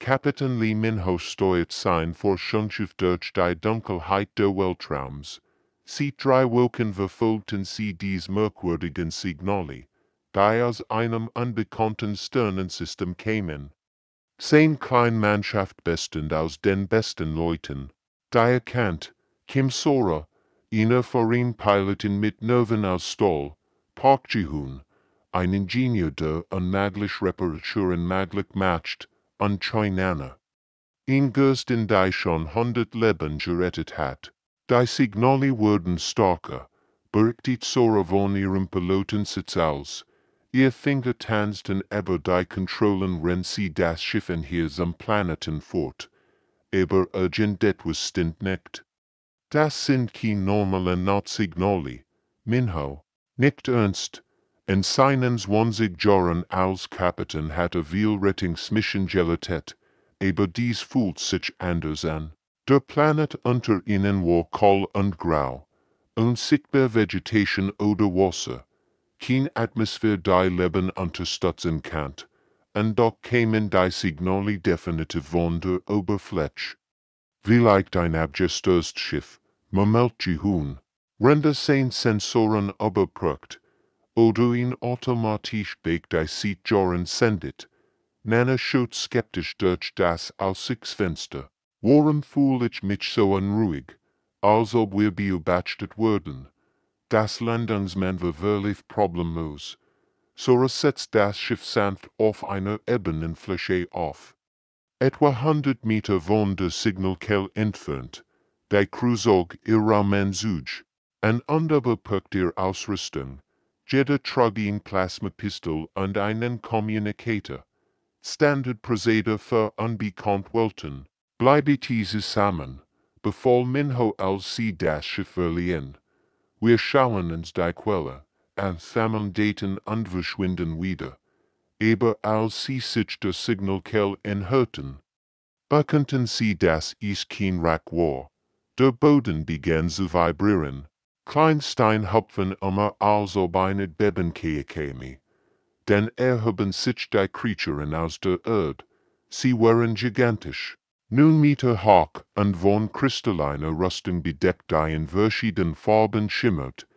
Kapiten Lee Minho steuert sein Forschungsschiff durch die Dunkelheit der Weltraums, sieht drei Wolken verfolgten sie dies merkwürdigen Signale, die aus einem unbekannten Sternensystem kämen. Sein Kleinmannschaft bestehend aus den besten Leuten, die erkannt, Kim Sora, einer Pilotin mit Nerven aus Stahl, Park Ji-hoon, ein Ingenieur der unmöglich Reparaturen möglich macht, und China. Ihn Gersten die schon 100 Leben gerettet hat. Die Signale wurden starker, berichtet Sora von ihrem Pilotensitz aus. Ihr Finger tanzten aber die Kontrollen wenn sie das Schiff in zum Planeten fort. Aber irgendetwas stimmt nicht. Das sind kein normale Notsignale. Minho, nicht ernst. In seinen 20 Jahren als Kapitän hat viel Rettungsmission geleitet, aber dies fühlt sich anders an. Der Planet unter ihnen war kahl und grau. Unsichtbar Vegetation oder Wasser. Kein Atmosphäre die Leben unterstützen kann. Und doch kämen die Signale definitiv von der Oberfläche. Vielleicht ein abgestürztes Schiff, murmelt Ji-hoon. Render sein Sensoren überprüft. Oder ihn automatisch weg die Sichtjoren sendet. Nana schaut skeptisch durch das Aussichtsfenster. Warum fühle ich mich so unruhig, als ob wir beobachtet würden? Das Landungsmanöver verlief problemlos. Sora setzt das Schiff sanft auf einer ebenen Fläche auf. Etwa 100 Meter von der Signalquelle entfernt. Die Crew zog ihrer Mansuj. An unüberprüft ihre Ausrüstung. Jeder trug ein Plasmapistol und einen Communicator. Standardprozedere für unbekannt Welten. Bleibet zusammen, befahl Minho als sie das Schiff verliehen. Wir schauen uns die Quelle an, sammeln Daten und verschwinden wieder. Aber als sie sich der Signalquelle enthüllten, bekannten sie, dass es kein Wrack war. Der Boden begann zu vibrieren. Kleinsteinhupfen als ob eine Bebenkea käme. Dann erhoben sich die Kreaturen aus der Erde. Sie waren gigantisch. 9 Meter hoch und von kristalliner Rüstung bedeckt, die in verschiedenen Farben schimmert.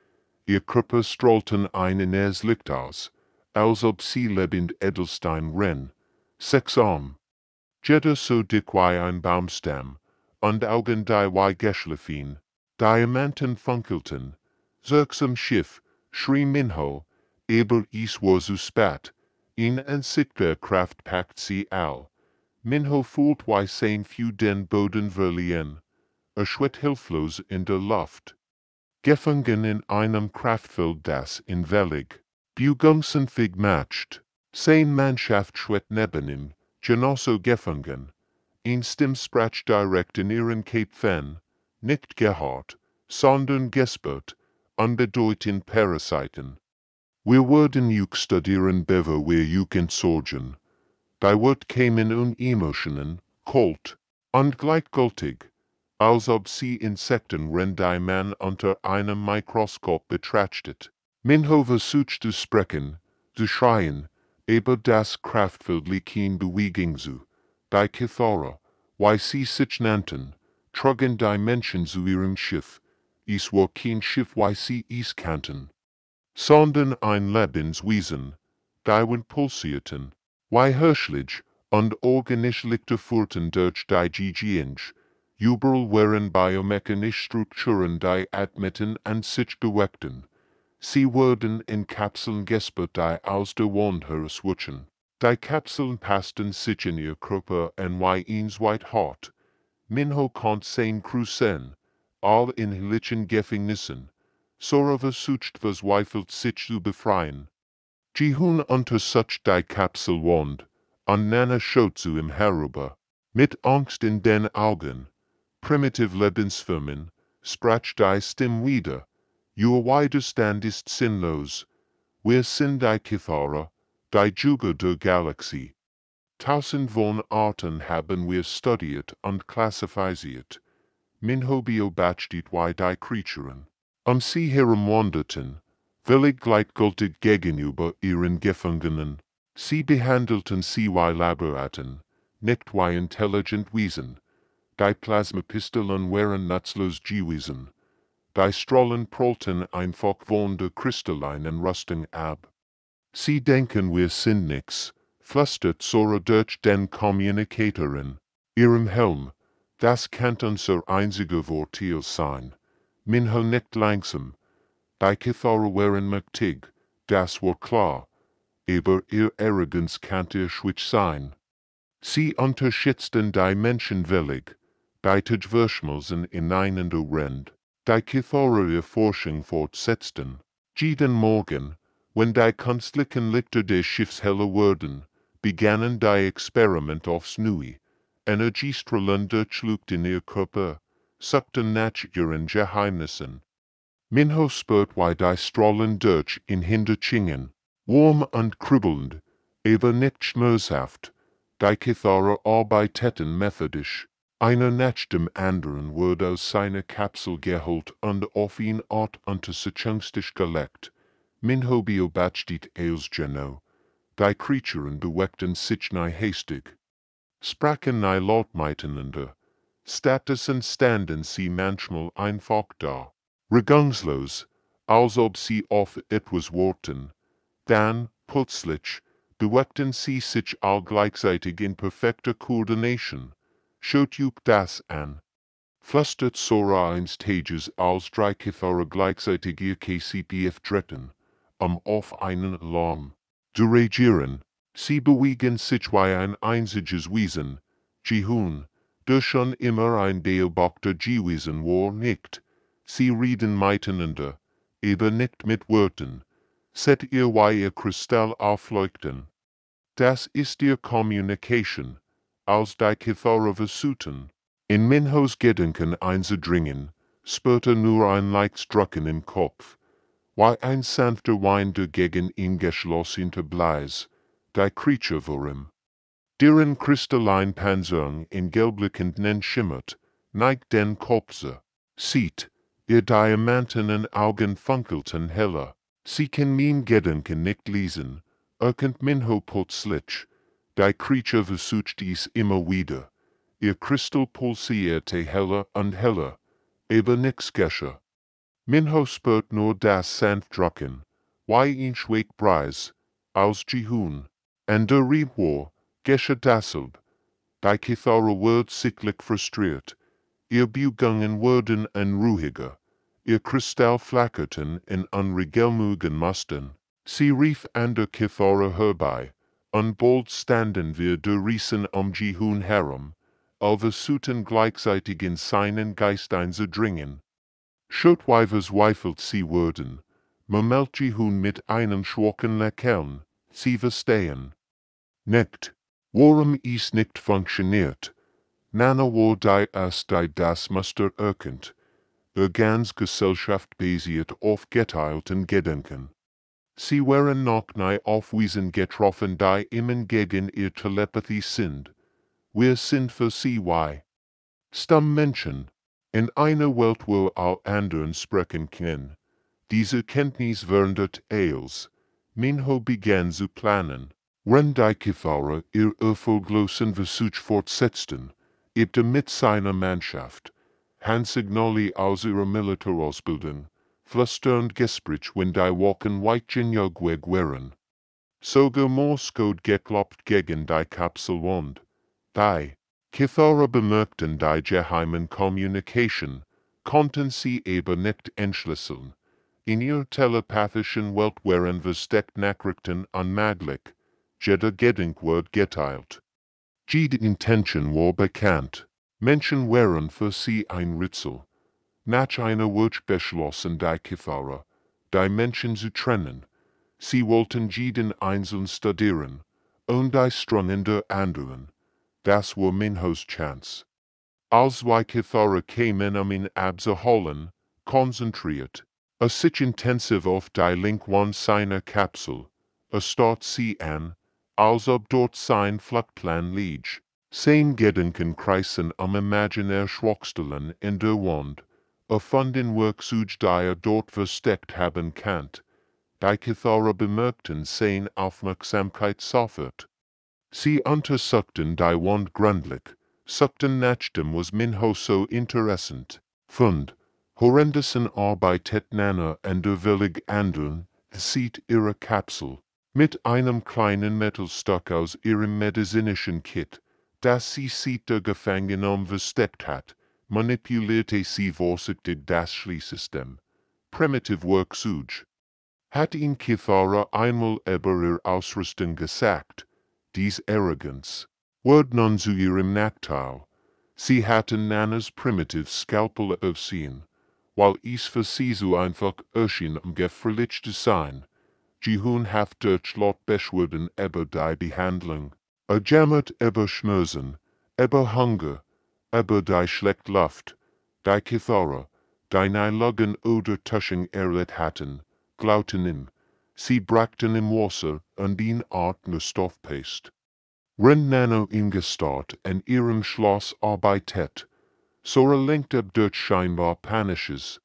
Ihr Körper strahlten ein inneres Licht aus, als ob sie lebend Edelstein wären. 6 Arme. Jeder so dick wie ein Baumstamm, und Augen die wie geschliffen. Diamanten funkelten. Wirksam Schiff, schrie Minho, aber es war zu spät. Eine unsichtbare Kraft packt sie all. Minho fühlt wie sein Fuß den Boden verlieren. Schritt hilflos in der Luft. Gefangen in einem Kraftfeld, das in Wellig Bewegungsfähig macht. Sein Mannschaft schritt neben ihm, genauso gefangen. Ein Stimm sprach direkt in ihren Kopfen, nicht gehört, sondern gespürt, unbedeutend Parasiten. Wir würden juk studieren, bevor wir juk entsorgen. Die Wort kämen Emotionen, kalt, und gleichgültig, als ob sie Insekten wären, die man unter einem Mikroskop betrachtet. Minho versucht zu sprechen, zu schreien, aber das Kraftfeld liegt in Bewegung zu. Die Kithara, wie sie sich nannten, trugen die Menschen zu ihrem Schiff. Es war kein Schiff, wie sie es kannten, sondern ein Lebenswesen, die pulsierten, wie hirschlich und organisch Lichter fuhrten durch die Gigienge. Überall waren biomechanische Strukturen, die atmeten und sich bewegten. Sie wurden in Kapseln gesperrt, die aus der Wand herauswuchsen. Die Kapseln passten sich in ihr Körper und wie eins weit hart. Minho konnte sein Crew sehen, all in herrlichen Gefängnissen. Sora versucht verzweifelt sich zu befreien. Ji-hoon untersucht die Kapselwand, und Nana schaut zu ihm herüber. Mit Angst in den Augen. Primitive Lebensformen, sprach die Stimme wieder. Your Widerstand ist sinnlos. Wir sind die Kithara, die Jüger der Galaxie. Tausend von Arten haben wir studiert und klassifiziert. Minho beobachtet wie die Kreaturen sie herumwanderten, völlig gleichgültig gegenüber ihren Gefangenen. Sie behandelten sie wie Laboraten, nicht wie intelligent Wesen, die Plasmapisteln wären nutzlos gewesen, die Strahlen prallten einfach von der kristallinen Rüstung ab. Sie denken wir sind nix, flüstert Sora durch den Kommunikator in ihrem Helm. Das kann unser einziger Vorteil sein. Minho nicht langsam. Die Kithara wären mächtig, das war klar. Aber ihr Arroganz kann schwach sein. Sie unterschätzten die Menschen willig, die Tadverschmelzen ineinander rennt. Die Kithara ihr Forschung fortsetzten. Jeden Morgen, wenn die künstlichen Lichter des Schiffs heller wurden, begannen die Experiment aufs Neue. Energiestrahlen durchschlugten ihr Körper, suchten nach ihren Geheimnissen. Minho spürt wie die Strahlen durch ihn hindurchgingen, warm und kribbelnd, aber nicht schmerzhaft. Die Kithara arbeiteten methodisch. Einer nach dem anderen wurde aus seiner Kapsel geholt und auf ihn Art Untersuchungstisch gelegt. Minho beobachtet als genau. Die Kreaturen bewegten sich nicht hastig. Sprachen nicht laut miteinander. Stattdessen standen sie manchmal einfach da. Regungslos, als ob sie auf etwas warten. Dann, plötzlich, bewegten sie sich all gleichzeitig in perfekter Koordination. Schaut euch das an. Flüstert Sora eines Tages, als drei Kithara gleichzeitig ihr KCPF dritten, auf einen Alarm zu reagieren. Sie bewegen sich wie ein einziges Wesen. Jihun, der schon immer ein Beobachter gewesen war, nicht. Sie reden miteinander, aber nicht mit Worten. Seht ihr, wie ihr Kristall aufleuchten? Das ist ihr Communication, als die Kithara versuchten, in Minhos Gedanken einzudringen, spürte nur ein leichtes Drücken im Kopf, wie ein sanfter Wind gegen ihn geschlossene Bleis, die Creature vor ihm. Deren kristallin Panzerung in gelblichenden schimmert, neigt den Kopf. Sieht, ihr diamantenen Augen funkelten heller. Sie kann mein Gedanken nicht lesen, erkennt Minho plötzlich. Die Creature versucht dies immer wieder. Ihr Kristall pulsierte heller und heller, aber nichts geschah. Minho spürt nur das sanft Drücken, wie ihn schwach Preis, als Jihun, und der Rewar, geschah dasselbe. Die Kithara wird sichtlich frustriert. Ihr Bewegungen wurden unruhiger. Ihr Kristall flackerten in unregelmäßigen Mustern. Sie rief an der Kithara herbei, und bald standen wir der Riesen Jihun herum, versuchten gleichzeitig in seinen Geist einzudringen. Schaut wie verzweifelt sie wurden, murmelt Jihun mit einem schwachen Lächeln, sie verstehen nicht, warum es nicht funktioniert. Nana war die erste, die das Muster erkennt. Ganz Gesellschaft basiert auf geteilten Gedanken. Sie waren noch nicht auf Wesen getroffen, die immer gegen ihr Telepathie sind. Wir sind für sie wie Stammmenschen. In einer Welt, wo all anderen sprechen können. Diese Kenntnis verhindert alles. Minho begann zu planen. Wenn die Kithara ihr erfolglosen Versuch fortsetzten, ebte mit seiner Mannschaft, Handsignale aus ihrer Militärausbildung, flüsternd Gespräch, wenn die Wolken weitgehend waren. Sogar Morscode geklopft gegen die Kapselwand. Die Kithara bemerkten die geheimen Kommunikation, konnten sie aber nicht entschlüsseln. In ihrer telepathischen Welt waren versteckt Nachrichten unmöglich. Jeder Gedanke wird geteilt. Jede Intention war bekannt. Menschen waren für sie ein Rätsel. Nach einer Wurz beschlossen die Kithara, die Menschen zu trennen. Sie wollten jeden einzeln studieren, und die Strungen der anderen. Das war Minhos Chance. Als wir Kithara kamen ihn abzuholen, konzentriert, sich intensiv auf die Link seiner Kapsel, starrt sie an, als ob dort sein Fluchtplan liegt. Sein Gedanken kreisen imaginär Schwachstellen in der Wand, von den Werkzeugen, die dort versteckt haben kann. Die Kithara bemerkten seine Aufmerksamkeit sofort. Sie untersuchten die Wand gründlich, suchten nachdem was min ho so interessant fund, horrendusen Arbeit Nana anderwillig handeln, sieht ihre Kapsel, mit einem kleinen Metallstück aus ihrem medizinischen Kit, das sie sieht der Gefangenem versteckt hat, manipulierte sie vorsichtig das Schließsystem. Primitive Werkzeug. Hat ihn Kithara einmal über ihr Ausrüstung gesagt, dies Arroganz, wurde nun zu ihrem Nachteil. Sie hatten Nanas primitive Scalpel aufsehen, weil es für sie so einfach erschien gefährlich zu sein. Die hun haft durch Lot beschwören über die Behandlung, jammert über Schmerzen, über Hunger, über die schlecht Luft, die Kithara, die Neilogen oder Tusching erlet hatten, glaubten ihm, sie brachten im Wasser an den Art ne Stoffpaste. Wenn Nano im Gestart an ihrem Schloss arbeitet, so lenkt durch scheinbar panisches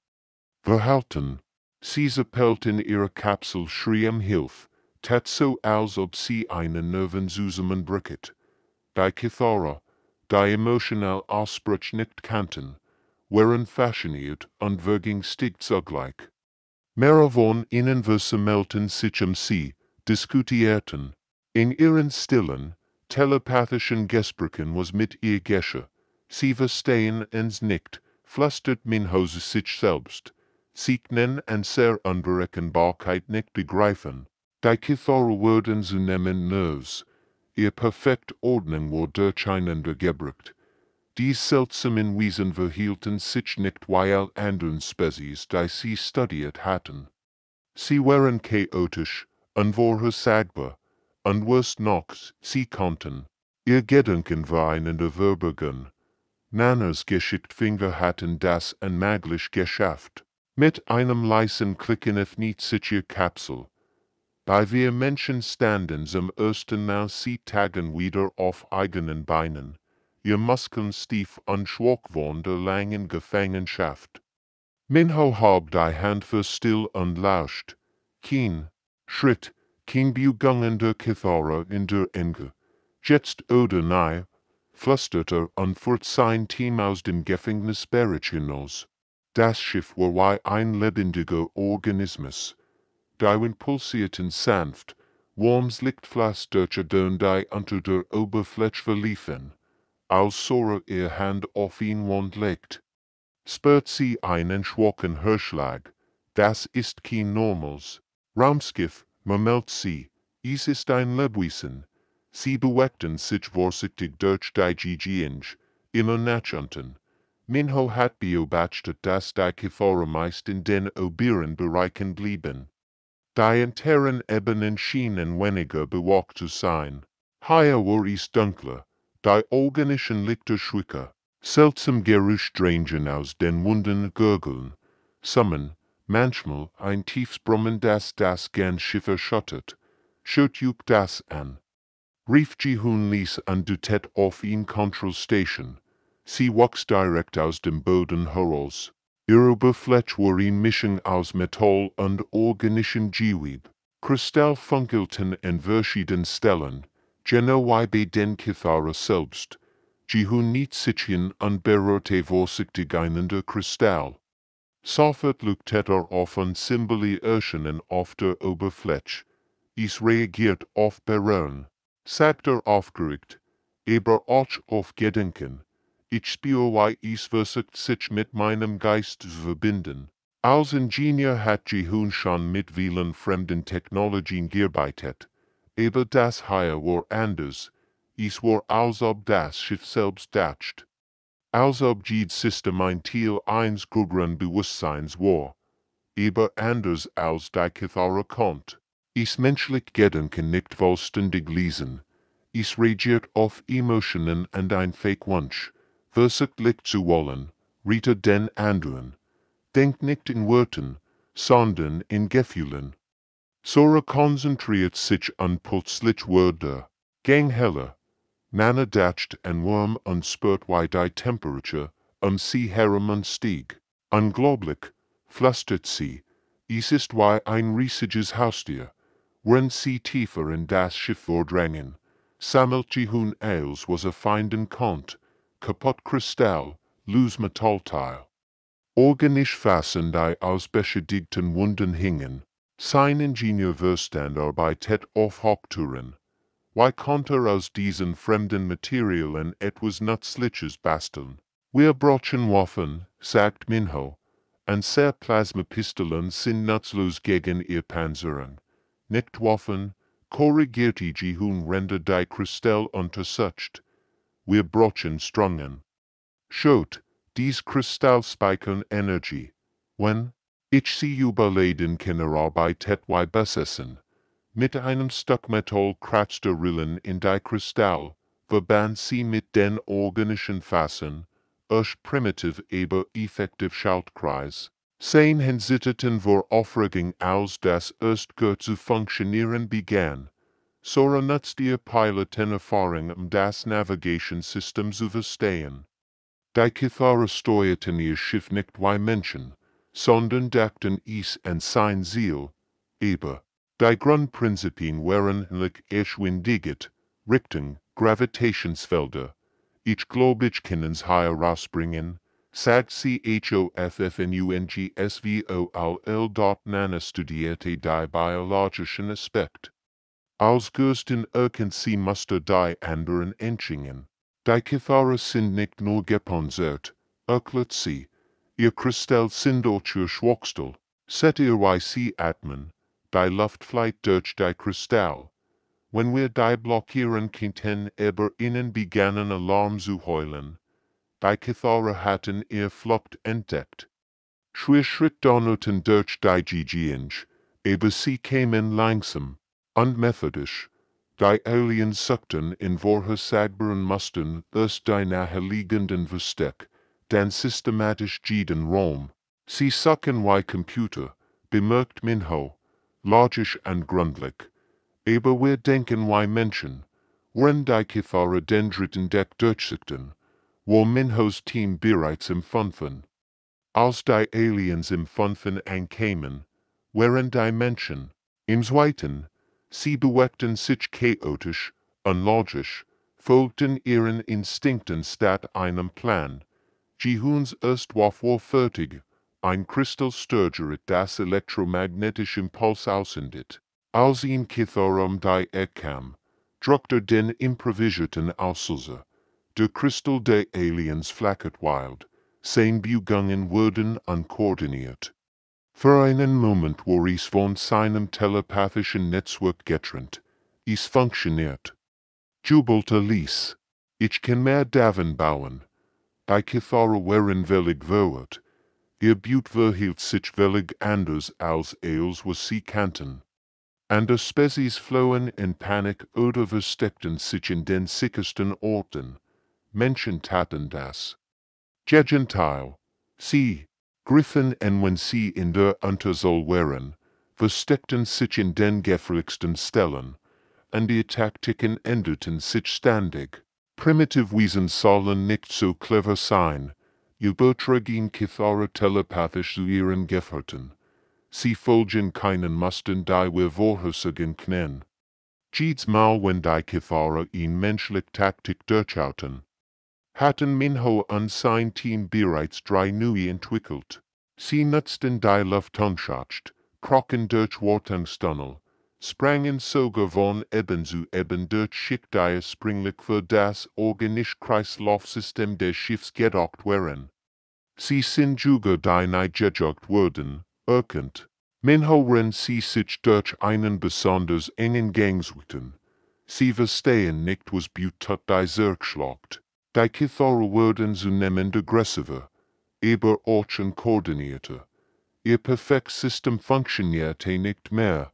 Verhalten. Sie appellt in ihrer Kapsel schrie Hilfe, tat so als ob sie einen Nervenzusammenbruch, die Kithara, die emotional Ausbruch nicht kannten, waren fasziniert und verging stieg zugleich. Mehrere von ihnen versammelten sich sie, diskutierten. In ihren stillen, telepathischen Gesprächen was mit ihr Gesche. Sie verstehen uns nicht, flüstert Minhose sich selbst. Sie können an sehr Unberechenbarkeit nicht begreifen. Die Kithara wurden zunehmend nervös. Ihr perfekt Ordnung wurde durcheinander gebracht. Die seltsamen Wesen verhielten sich nicht weil anderen Spezies, die sie studiert hatten. Sie waren chaotisch, unvorhersagbar, und worst noch, sie konnten. Ihr Gedanken waren in der Verbergen. Nanas Geschickfinger hatten das unmöglich geschafft. Mit einem leisen Klicken öffnet sich ihr Kapsel. Bei wir Menschen standen zum ersten Mal sie Tagen wieder auf eigenen Beinen. Ihr Muskeln stief und schwach von der langen Gefangenschaft. Minho hab die Hand für still und lauscht. Kein Schritt, kein Bewegung der Kithara in der Enge. Jetzt oder nahe, flüsterte und führt sein Team aus dem Gefängnis Berich hinaus. Das Schiff war wie ein lebendiger Organismus. Die pulsierten sanft, warmes Lichtpflaster die unter der Oberfläche verliefen, als Sora ihr Hand auf ihn Wand legt. Spürt sie einen schwachen Hörschlag, das ist kein normals Raumschiff, murmelt sie, es ist ein Lebewesen. Sie bewegten sich vorsichtig durch die Gegend, immer nachunten. Minho hat beobachtet, dass die Kithara meist in den oberen Bereichen blieben. Die enteren Ebenen schienen weniger bewacht zu sein. Higher war es dunkler, die organischen Lichter schwächer. Seltsam Geräusch drangen aus den Wunden Gurgeln, Summen, manchmal ein tiefes Brummen, das gern Schiff erschüttert. Schaut das an. Rief Jihun ließ an Dutet auf ihn Control Station. Sie wuchs direkt aus dem Boden heraus. Ihre Oberfläche war eine Mischung aus Metall und organischem Gewebe. Kristall funkelten an verschiedenen Stellen, genau wie bei den Kithara selbst. Jihun niet sich und berührte vorsichtig einen der Kristall. Sofort leuchtet auf und Symbole erscheinen auf der Oberfläche. Es reagiert auf Berühren. Sagt aufgeregt, aber auch auf Gedanken. Ich spüre, wie es versucht, sich mit meinem Geist zu verbinden. Als Ingenieur hat Jihun schon mit vielen fremden Technologien gearbeitet. Aber das hier war anders. Es war als ob das Schiff selbst dacht. Als ob jedes System ein Teil eines größeren Bewusstseins war. Aber anders als die Kithara kommt. Es menschlich Gedanken nicht vollständig lesen. Es reagiert auf Emotionen und ein Fake-Wunsch. Versucht Licht zu wollen, Rita den anderen. Denkt nicht in Worten, sondern in Gefühlen. Sora konzentriert sich an plötzlich Wörter. Gang heller. Nana dacht an warm und spürt wie die Temperatur sie herum stieg. Unglaublich, flüstert sie. Es ist wie ein riesiges Haustier. Wenn sie tiefer in das Schiff vordrangen, Sammeltje hun eils was a finden kont, kapot kristal, loos metallteil. Organisch fassen die ausbeschädigten Wunden hingen. Sein Ingenieurverstandarbeit auf Hochtouren. Why konnte aus diesen fremden Materialien etwas Nützliches basteln? Wir brauchen Waffen, sagt Minho, und sehr Plasmapistolen sind nutzlos gegen ihr Panzeren. Nicht Waffen, korrigierte die hun Ränder die Kristall untersucht. Wir brauchen Strungen. Schaut, dies Kristall speichern Energie. Wenn ich sie überleden Kinderarbeit wie besessen. Mit einem Stück Metall kratzte Rillen in die Kristall, verband sie mit den organischen Fassen, primitiv aber effektiv Schaltkreis. Sein Hensitterten vor Aufregung als das erste zu funktionieren begann. So nutzte ihr Piloten Erfahrung das Navigationssystem zu verstehen. Die Kitharer steuerten ihr Schiff nicht wie Menschen, sondern dachten es an sein Ziel, aber die Grundprinzipien waren like Geschwindigkeit, Richtung, Gravitationsfelder. Ich glaube ich kann's herausbringen, sagt CHOFFNUNGSVOLL. Nana studierte die biologischen Aspekt. Als Gersten erkennt sie Muster die anderen Entschingen. Die Kitharer sind nicht nur gepanzert, erklärt sie. Ihr Kristall sind auch ihr Schwachstel. Set ihr wie sie atmen, die Luft flieht durch die Kristall. Wenn wir die blockieren konnten, aber ihnen begannen Alarm zu heulen. Die Kitharer hatten ihr Flucht entdeckt. Schwer Schritt donnerten durch die Gigienge, aber sie kämen langsam und methodisch. Die Aliens suchten in vorhersagbaren Mustern erst die naheliegenden Versteck, dann systematisch jeden Raum. Sie suchen wie Computer, bemerkt Minho, logisch und gründlich. Aber wir denken wie Menschen. Wenn die Kitharer den dritten Deck durchsuchten, wo Minhos Team bereits empfunden. Als die Aliens empfunden ankamen, waren die Menschen, im Zweiten, sie bewegten sich chaotisch, unlogisch, folgten ihren Instinkten statt einem Plan. Die Huns erst war vorfertig, ein Kristall steuert das elektromagnetische Impuls aussendet. Als ihn Kitharum die kam, drückte den improvisierten Auslöser. Der Kristall der Aliens flackert wild. Sein Bewegungen wurden unkoordiniert. Für einen Moment war es von seinem telepathischen Netzwerk getrennt. Es funktioniert. Jubelte Lies. Ich kann mehr davon bauen. Die Kitharer waren völlig verwirrt. Ihr Blut verhielt sich völlig anders als was sie kannten. Andere Spezies flohen in Panik oder versteckten sich in den sichersten Orten. Menschen taten das. Gegenteil, sie griffen en wenn sie in der Unterzahl waren, versteckten sich in den gefährlichsten Stellen, und die Taktiken änderten sich ständig. Primitivwesen sollen nicht so clever sein, übertragen Kitharer telepathisch zu ihren Gefährten. Sie folgen keinen Mustern die wir vorhersagen können. Jedes Mal wenn die Kitharer in menschlich Taktik durchschauten, hatten Minho und sein Team bereits 3 neue entwickelt. Sie nutzten die Luftuntschacht, krochen durch Wartungstunnel, sprangen sogar von eben zu eben durch Schicht die springlich für das organische Kreislaufsystem des Schiffs gedacht waren. Sie sind sogar die nicht wurden, erkannt. Minho rennt sie sich durch einen besonders engen Gang suchten. Sie verstehen nicht was Butat die zurückschlägt. Die Kitharer wurden zunehmend aggressiver, aber auch koordinierter. Ihr Perfektsystem funktionierte nicht mehr.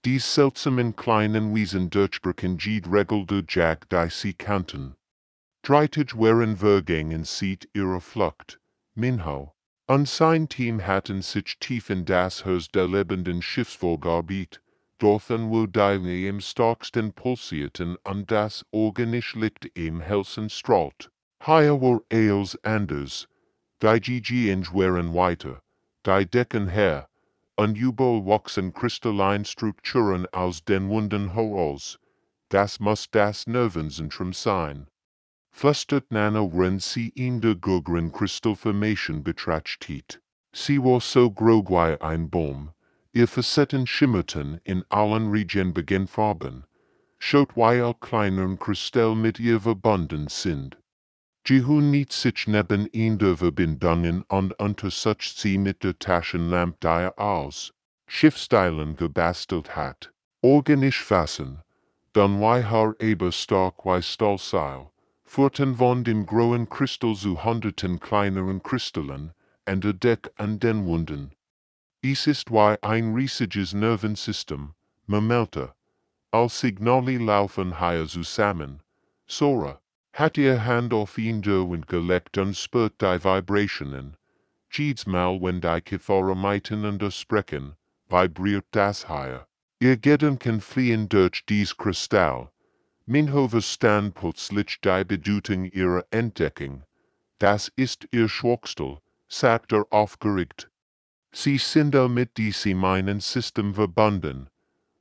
Die seltsamen kleinen Wesen durchbrechen jede Regel der Jag die sie kannten. Dreitig waren vergangen seit ihrer Flucht. Minho und sein Team hatten sich tief in das Herz der lebenden Schiffsvolksgebiet, dorthin wo die am starksten pulsierten und das organische Licht im hellsten strahlt. Hier war alles anders. Die Gigienge waren weiter, die Decken her, und überall wuchsen kristallin Strukturen aus den Wunden heraus. das muss das Nervenzentrum sein. Flüstert Nana wenn sie in der Gugren Crystalformation betrachtet. Sie war so groß wie ein Baum. Ihr Facetten schimmerten in allen Regionen Farben. Schaut wie all kleineren Kristall mit ihr verbunden sind. Jehun niet sich neben in der Verbindungen und untersucht sie mit der Taschenlampe die aus Schiffsteilen gebastelt hat. Organisch fassen, dann wie haar aber stark wie Stahlseil, fuhrten von dem großen Kristall zu hunderten kleineren Kristallen, an der Deck an den Wunden. Es ist wie ein riesiges Nervensystem, Mamelta. All Signali laufen hier zusammen. Sora, hat ihr Hand auf ihn und gelegt und spürt die Vibrationen. Jedes Mal wenn die Kifara miteinander sprechen, vibriert das hier. Ihr Gedanken fliehen durch dies Kristall. Minho verstand plötzlich die Bedeutung ihrer Entdeckung. Das ist ihr Schwachstel, sagt aufgeregt. Sie sind mit diesem meinen System verbunden.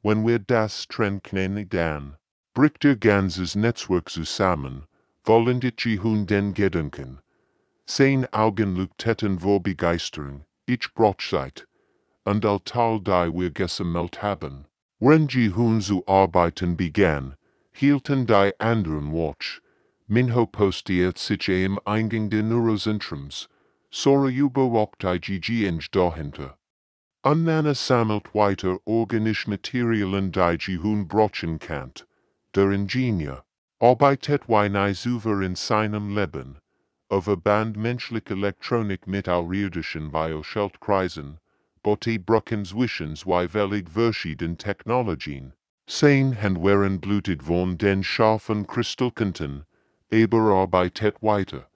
Wenn wir das trennen, dann bricht ihr ganzes Netzwerk zusammen, wollen die Jehun den Gedanken. Sein Augen leuchteten vor Begeisterung, ich Brotzeit, und Tal die wir gesammelt haben. Wenn Jehun zu arbeiten begann, hielten die anderen Watch. Minho postiert sich am Eingang der Neurozentrums, Sora überwacht die GGNG dahinter. Nana sammelt weiter organische Materialien die Jehun brauchen kann. Der Ingenieur arbeitet wie nie zuvor in seinem Leben. Verband menschliche Elektronik mit außerirdischen Bioschaltkreisen, bote Brücken zwischen zweifellig verschiedenen Technologien. Sein Handwaren blutet von den scharfen Kristallkanten, aber arbeitet weiter.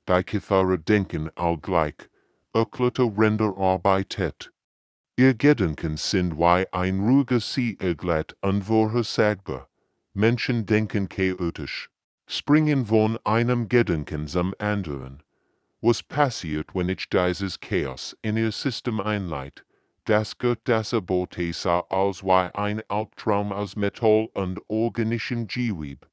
Die Kifara denken allgleich, erklärte Render arbeitet. Ihr Gedanken sind wie ein ruhiger See glatt unvorhersagbar. Menschen denken chaotisch, springen von einem Gedanken zum anderen. Was passiert, wenn ich dieses Chaos in ihr System einleite? Das geht das Bote sah aus wie ein Albtraum aus Metall und organischem Gewebe.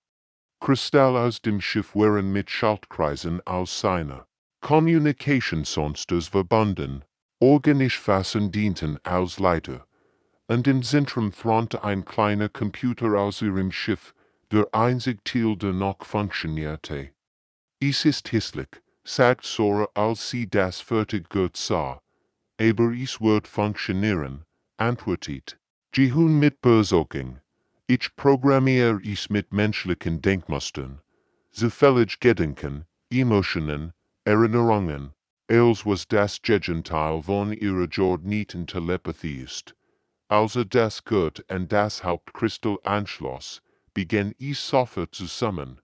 Kristall aus dem Schiff waren mit Schaltkreisen aus seiner Kommunikationsmonsters verbunden. Organisch fassen dienten als Leiter, und im Zentrum thronte ein kleiner Computer aus ihrem Schiff, der einzig Teil der noch funktionierte. Es ist hässlich, sagt Sora als sie das fertig gut sah, aber es wird funktionieren, antwortet Jehun mit Besorgung. Ich programmiere es mit menschlichen Denkmustern, zufällig Gedanken, Emotionen, Erinnerungen. Els was das Gegenteil von ihrer geordneten Telepathie ist. Also das Gurt an das Hauptkristall anschloss, begann es sofort zusammen.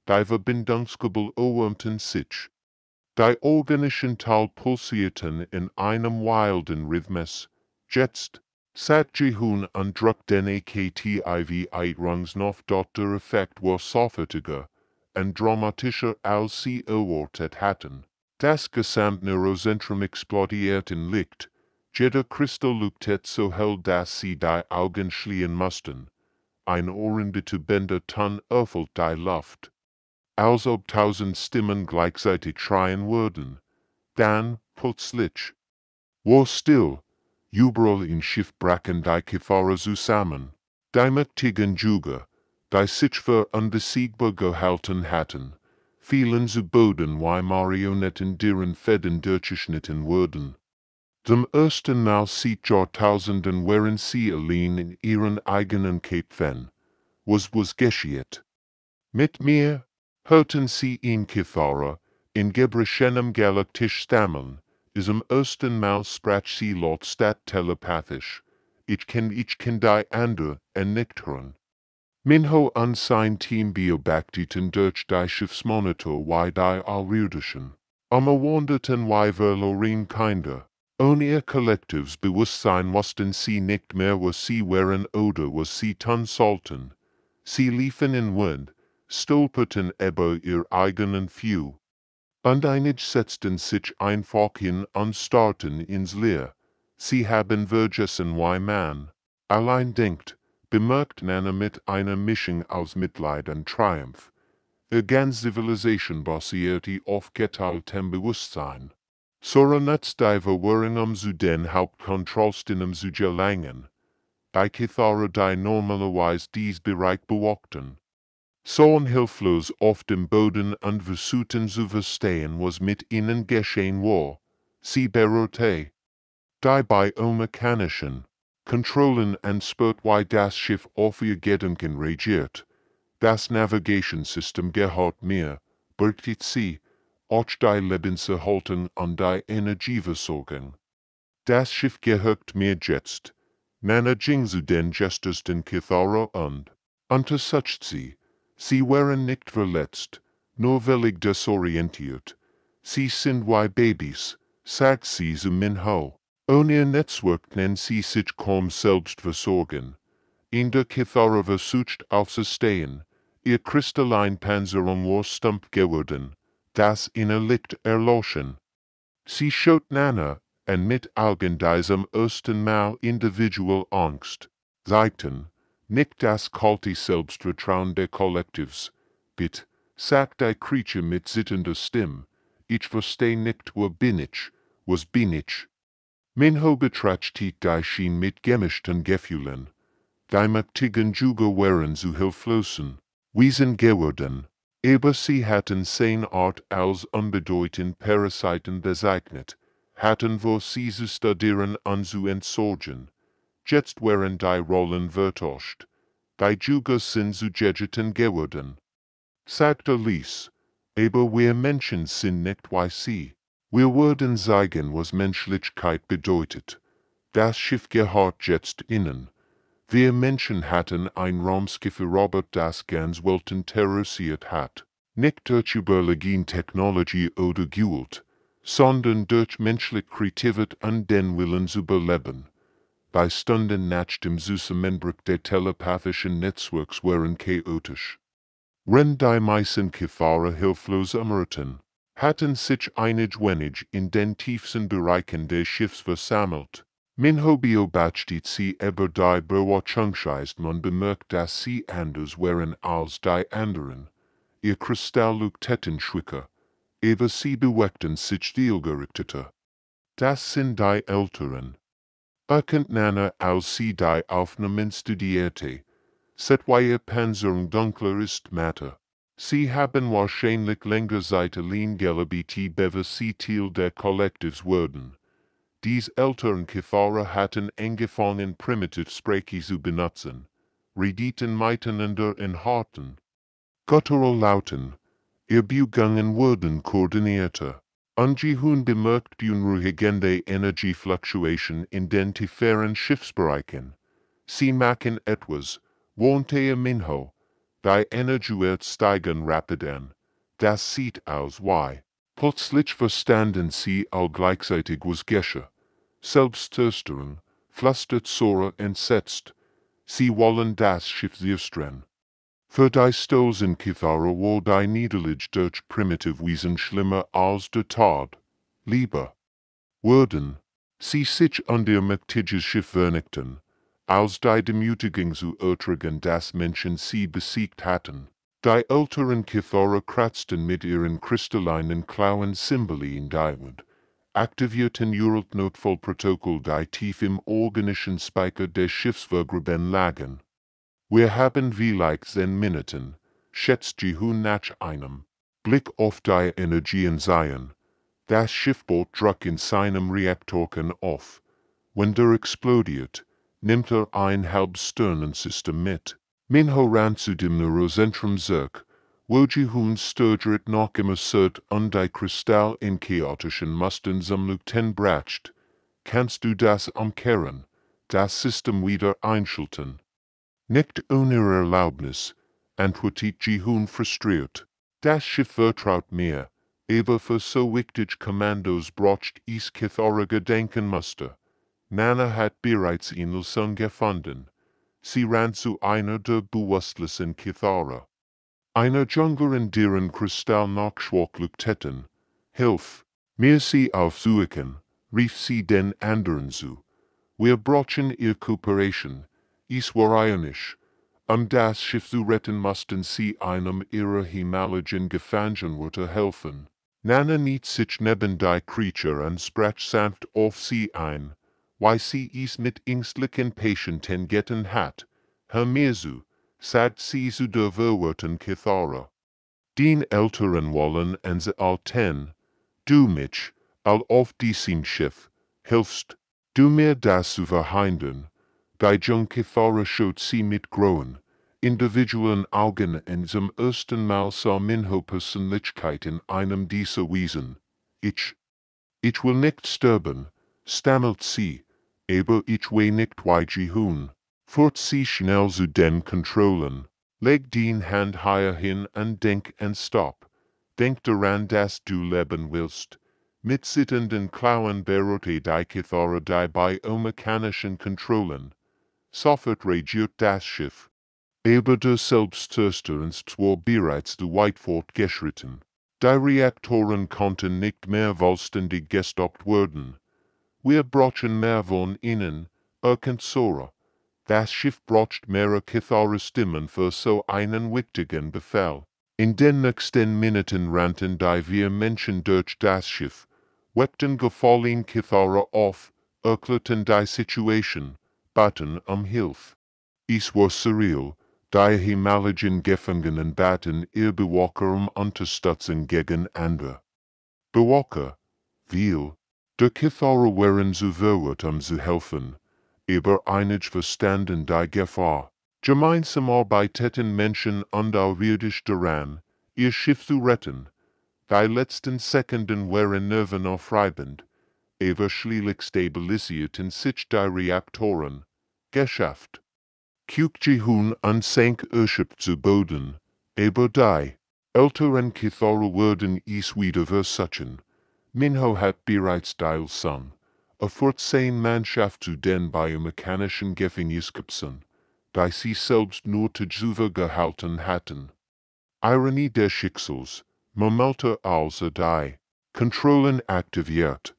Die Verbindungskabel erwärmten sich. Die organischen Teil pulsierten in einem wilden Rhythmus. Jetzt, sat Jehun und drückt den AKTIV noch der Effekt war sofortiger und dramatischer als sie erwartet hatten. Das Gesamtneurozentrum explodiert in Licht. Jeder Kristall leuchtet so hell, dass sie die Augen schließen mussten. Ein ohrenbetäubender Ton erfüllt die Luft. Als ob 1000 Stimmen gleichzeitig schreien würden. Dann, plötzlich, war still. Überall im Schiff brachen die Kifara zusammen. Die mächtigen Juger, die sich für unbesiegbar gehalten hatten, fielen zu Boden wie Marionetten, deren Fäden durchgeschnitten wurden. Zum ersten Mal seit Jahrtausenden waren sie allein in ihren eigenen Köpfen. Was geschieht? Mit mir hörten sie in Kifara, in Gebrechenem galaktisch stammeln, zum ersten Mal sprach sie laut statt telepathisch. Ich kann die andere nicht hören. Minho und sein Team beobachteten durch die Schiffsmonitor wie die Außerirdischen. Wanderten wie verloren Kinder. Ohne ihr Kollektivsbewusstsein mussten sie nicht mehr, was sie waren oder was sie tun sollten. Sie liefen in Wind, stolperten über ihr eigenen Fühl. Und einige setzten sich einfach hin und starrten ins Leer. Sie haben vergessen, wie man allein denkt, bemerkt Nana mit einer Mischung aus Mitleid und Triumph. Ihr ganz Zivilisation basierte auf geteiltem Bewusstsein. Sora Nutzdiver waren zu den Hauptkontrolstinnen zu gelangen, bei Kithara die normalerweise dies Bereich bewachten. So hilflos auf dem Boden und versuchten zu verstehen, was mit ihnen geschehen war. Sie beruhte. Die biomechanischen Kontrollen und spürt wie das Schiff auf ihr Gedanken reagiert. Das Navigationssystem gehört mir, bergt sie, auch die Lebenserhaltung und die Energieversorgung. Das Schiff gehört mir jetzt. Nana ging zu den Gestersten Kithara und untersucht sie. Sie waren nicht verletzt, nur völlig desorientiert. Sie sind wie Babys, sagt sie zu Minho. Ohne ihr Netzwerk nennen sie sich kaum selbst versorgen. In der Kithara versucht aufzustehen. Ihr Kristalleinpanzerung war stumpf geworden. Das Innerlicht erloschen. Sie schaut Nana, und mit Augen diesem ersten Mal individual Angst. Zeigten, nicht das kalte Selbstvertrauen der Kollektivs. Bitte, sagt die Creature mit sittender Stimme. Ich versteh nicht, wo bin ich, was bin ich? Minho betrachtet die Schien mit gemischten Gefühlen. Die mächtigen Juga waren zu hilflosen Wesen geworden. Aber sie hatten seine Art als unbedeutend Parasiten bezeichnet, hatten wo sie zu studieren und zu entsorgen. Jetzt waren die Rollen vertauscht. Die Juga sind zu Gadgeten geworden. Sagte Lies, aber wir Menschen sind nicht wie sie. Wir würden sagen, was Menschlichkeit bedeutet. Das Schiff gehört jetzt ihnen. Wir Menschen hatten ein Raumschiff erobert, das ganz Welten terrorisiert hat. Nicht durch überlegen Technologie oder Gewalt, sondern durch menschliche Kreativität und den Willen zu überleben. Bei Stunden nach dem Zusammenbruch der telepathischen Netzwerks waren chaotisch. Wenn die meisten Kithara hilflos umritten, hatten sich einig wenig in den tiefsten Bereichen des Schiffs versammelt. Minho beobachtet sie aber die Beobachtungsweise man bemerkt, dass sie anders waren als die anderen. Ihr Kristalllukteten schwicker, aber sie bewegten sich zielgerichteter. Das sind die Älteren. Erkennt Nana, als sie die Aufnahmen studierte, ihr Panzerung dunkler ist matter. Sie haben wahrscheinlich längere Zeit allein gelebt, bevor sie Teil der Kollektivs wurden. Dies älteren Kithara hatten angefangen Primitivsprache zu benutzen, redeten miteinander in harten, guttural Lauten, ihr Bewegungen wurden koordinierter. Ungeheuer bemerkt unruhigende Energiefluctuation in den tieferen Schiffsbereichen. Sie machen etwas, warnte Minho, die Energiewert steigen rapid an. Das sieht aus wie. Plötzlich verstanden sie all gleichzeitig was geschah. Selbstzerstörung, flüstert Sora entsetzt. Sie wollen das Schiff zerstören. Für die Stoßen Kithara war die Niederlage durch Primitivwesen schlimmer als der Tod. Lieber würden sie sich an der mächtiges Schiff vernichten, als die Demütigung zu ertragen, das Menschen sie besiegt hatten. Die älteren Kithara kratzten mit ihren kristallinen Klauen Symbole in die Wand, aktivierten ihr Notfallprotokoll, die tief im organischen Speicher des Schiffs vergraben lagen. Wir haben vielleicht 10 Minuten, schätzt Jihun nach einem Blick auf die Energien sehen. Das Schiffboot druckt in seinem Reaktorkern auf. Wenn der explodiert, nimmt ein Halbsternensystem mit. Minho ran zu dem Neurozentrum zurück, wo Jihun steuert noch immer Surt und die Kristall in chaotischen Mustern Lukten bracht. Kannst du das umkehren, das System wieder einschalten? Nicht ohne Erlaubnis, antwortet Jihun frustriert. Das Schiff vertraut mir, aber für so wichtig Kommandos braucht ich Kithara gedenken musste. Nana hat bereits eine Lösung gefunden. Sie ran zu einer der bewusstlosen Kithara. Einer Junglerin, deren Kristall noch schwach leuchteten. Hilf, mir sie aufsuchen, rief sie den anderen zu. Wir brauchen ihr Kooperation. is Warayanisch. Das Schiff zu retten mussten sie einem ihrer Himmaligen Gefangenwörter helfen. Nana niet sich neben die Creature und sprach sanft auf sie ein, weil sie es mit ängstlichen Patienten getan hat. Herr Mesu, sagt sie zu der verwirrten Kithara. Den älteren wollen en ze alten, du mich, al auf diesem Schiff, hilfst, du mir das zu verhindern. Die Jung Kithara schaut sie mit großen, individuellen Augen en zum ersten Mal sah Minho Persönlichkeit in einem dieser Wesen. Ich will nicht sterben, stammelt sie, aber ich will nicht weggehen. Fort sie schnell zu den Kontrollen. Leg den Hand higher hin und denk and stop. Denk daran, dass du leben willst. Mit sittenden Klauen berote die Kithara die biomechanischen Kontrollen. Sofort regiert das Schiff. Aber der Selbstzerstörenst war bereits zu weit fortgeschritten. Die Reaktoren konnten nicht mehr vollständig gestoppt werden. Wir brauchen mehr von ihnen, Sora. Das Schiff braucht mehrere Kithara-Stimmen für so einen wichtigen Befehl. In den nächsten Minuten rannten die vier Menschen durch das Schiff, weckten gefallen Kithara auf, erklärten die Situation, baten Hilfe. Es war surreal, die Himmaligen Gefangenen baten ihr Bewacher Unterstützung gegen andere. Bewacher, weil, der Kithara waren zu verwirrt zu helfen, aber einig verstanden die Gefahr. Gemeinsam arbeiteten Menschen unterirdisch daran, ihr Schiff zu retten. Die letzten Sekunden waren nervenaufreibend, aber schließlich stabilisierten sich die Reaktoren. Geschafft. Kyukjihun und sank erschöpft zu Boden, aber die älteren Kithara wurden es wieder versuchen. Minho hat bereits Son. Fortsein Mannschaft zu den biomechanischen Gefängniskapseln, die sie selbst nur tagsüber gehalten hatten. Ironie des Schicksals, Momentum als die Kontrollen aktiviert.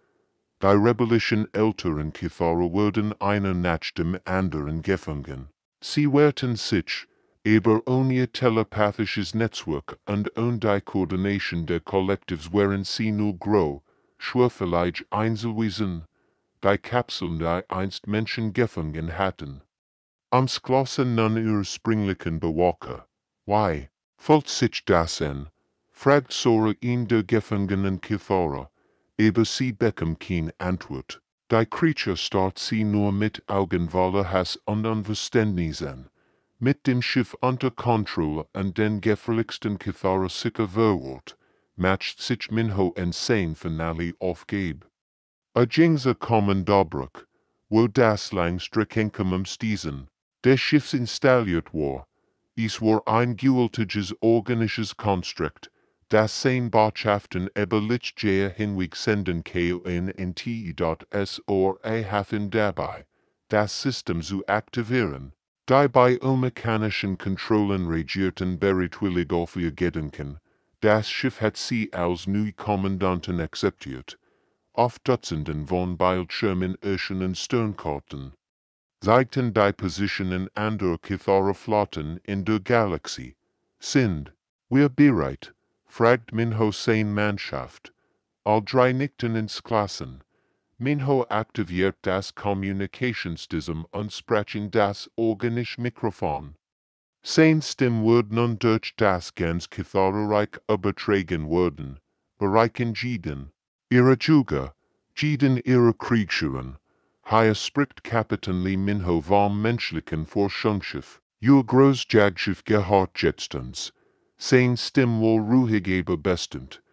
Die rebellischen älteren Kithara wurden einer nach dem anderen gefangen. Sie wehrten sich, aber ohne telepathisches Netzwerk und ohne die Koordination der Kollektivs waren sie nur groß, schwerfällig Einzelwesen. Die Kapseln, die einst Menschen gefangen hatten. Schlossen nun ihre springlichen Bewacher. Why, folgt sich das an? Fragt Sora ihn der gefangenen Kithara, aber sie bekam keine Antwort. Die Creature starrt sie nur mit Augenwolle Hass und Unverständnis an. Mit dem Schiff unter Kontrolle und den gefährlichsten Kithara sicher verwirrt, matcht sich Minho en sein Finale aufgab. Jingse kommen Dobruk, wo das Langstreckenkum Stiesen, des Schiffs installiert war. Es war ein gewaltiges organisches Konstrukt, das sein Botschaften über Lichtjahre hinweg senden kann NT.SOR helfen dabei, das System zu aktivieren. Die biomechanischen Kontrollen regierten bereitwillig auf ihr Gedenken. Das Schiff hat sie als Neukommandanten akzeptiert. Auf Dutzenden von Bildschirmen erschienen Sternkarten, zeigten die Positionen anderer Kithara-Flotten in der Galaxie. Sind wir bereit? Fragt Minho seine Mannschaft. All drei nickten ins Klassen. Minho aktiviert das Kommunikationssystem und sprach in das organische Mikrofon. Seine Stimme wird nun durch das ganz Kithara-Reich übertragen werden, bereichen jeden. Ihre Juga, jeden ihrer Kriegsschiffen, hier spricht Kapitän Lee Minho vom menschlichen Forschungsschiff, ihr Großjagschiff gehört jetzt uns. Sein Stimme wohl ruhig aber bestend.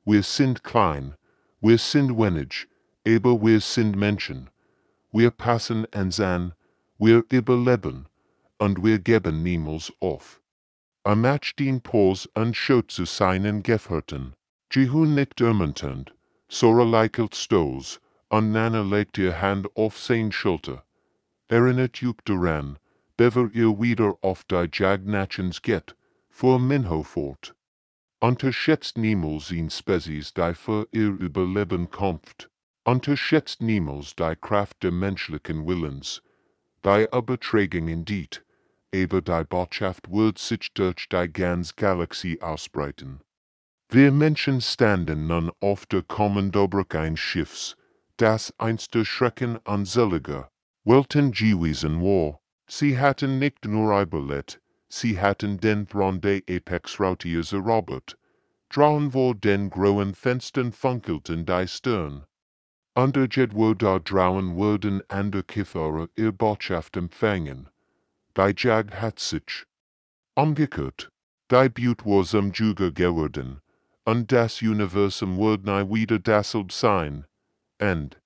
Wir sind klein, wir sind wenig, aber wir sind Menschen. Wir passen uns an, wir überleben, und wir geben niemals auf. Macht den Puls und schaut zu seinen Gefährten. Jihun nickt ermunternd. Sora lächelt stolz, und Nana legt ihr Hand auf sein Schulter. Erinnert euch daran, bevor ihr wieder auf die Jagnachens geht, fuhr Minho fort. Unterschätzt niemals in Spezies, die für ihr Überleben kämpft. Unterschätzt niemals die Kraft des menschlichen Willens. Die Übertragung indeed, aber die Botschaft wird sich durch die ganze Galaxie ausbreiten. Wir Menschen standen nun auf der Kommandobrik eines Schiffs, das einst der Schrecken unzähliger Welten gewesen war. Sie hatten nicht nur Überlebt, sie hatten den Thron des Apex-Rautiers erobert. Draußen vor den grauen Fenstern funkelten die Sterne. Unterjet da draußen wurden andere Kifferer ihr Botschaft empfangen. Die Jag hat sich umgekehrt. Die Butte war zum Juger geworden, und das Universum wird nie wieder dasselbe sein. End.